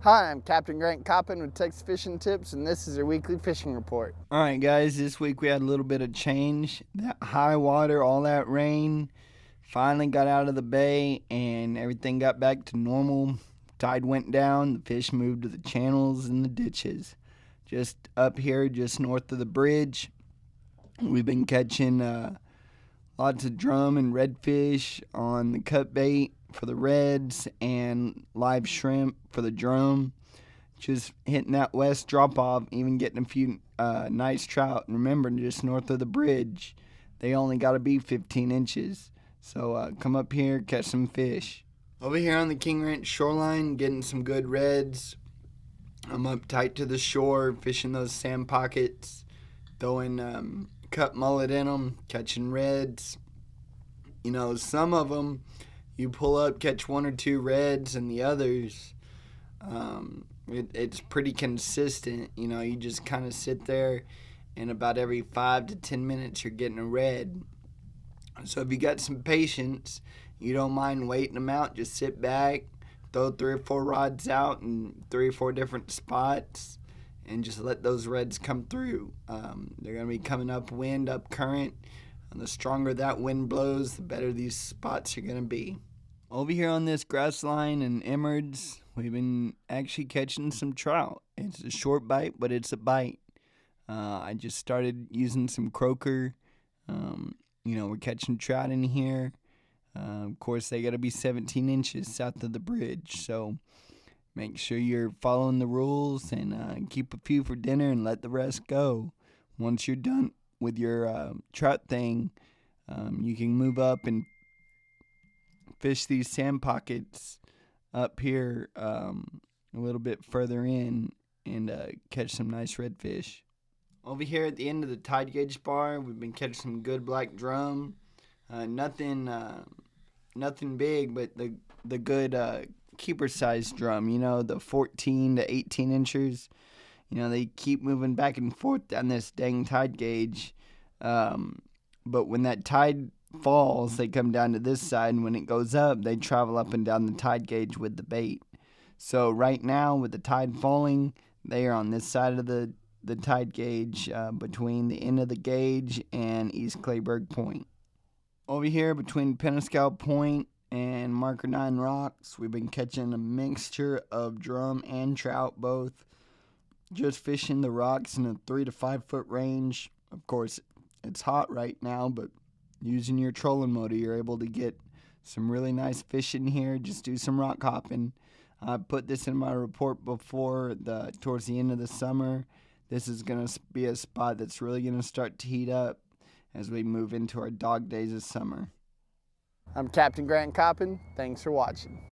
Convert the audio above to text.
Hi, I'm Captain Grant Coppin with Texas Fishing Tips, and this is your weekly fishing report. Alright guys, this week we had a little bit of change. That high water, all that rain, finally got out of the bay and everything got back to normal. Tide went down, the fish moved to the channels and the ditches. Just up here, just north of the bridge, we've been catching lots of drum and redfish on the cut bait for the reds and live shrimp for the drum. Just hitting that west drop off, even getting a few nice trout. And remember, just north of the bridge, they only got to be 15 inches. So come up here, catch some fish. Over here on the King Ranch shoreline, getting some good reds. I'm up tight to the shore, fishing those sand pockets, throwing cut mullet in them, catching reds. You know, some of them, you pull up, catch one or two reds, and the others, it's pretty consistent. You know, you just kind of sit there, and about every 5 to 10 minutes, you're getting a red. So if you got some patience, you don't mind waiting them out, just sit back, throw 3 or 4 rods out in 3 or 4 different spots, and just let those reds come through. They're going to be coming upwind, up current. And the stronger that wind blows, the better these spots are going to be. Over here on this grass line in Emmerds, we've been actually catching some trout. It's a short bite, but it's a bite. I just started using some croaker. We're catching trout in here. Of course, they got to be 17 inches south of the bridge. So make sure you're following the rules and keep a few for dinner and let the rest go. Once you're done with your trout thing, you can move up and fish these sand pockets up here a little bit further in and catch some nice redfish. Over here at the end of the tide gauge bar, we've been catching some good black drum. Nothing big, but the good keeper size drum. You know, the 14 to 18 inches. You know, they keep moving back and forth on this dang tide gauge. But when that tide falls, they come down to this side, and when it goes up, they travel up and down the tide gauge with the bait. So right now, with the tide falling, they are on this side of the tide gauge between the end of the gauge and East Clayburg Point. Over here between Penascal Point and Marker 9 Rocks, we've been catching a mixture of drum and trout both. Just fishing the rocks in a 3 to 5 foot range. Of course, it's hot right now, but using your trolling motor, you're able to get some really nice fish in here. Just do some rock hopping. I put this in my report before towards the end of the summer. This is going to be a spot that's really going to start to heat up as we move into our dog days of summer. I'm Captain Grant Coppin. Thanks for watching.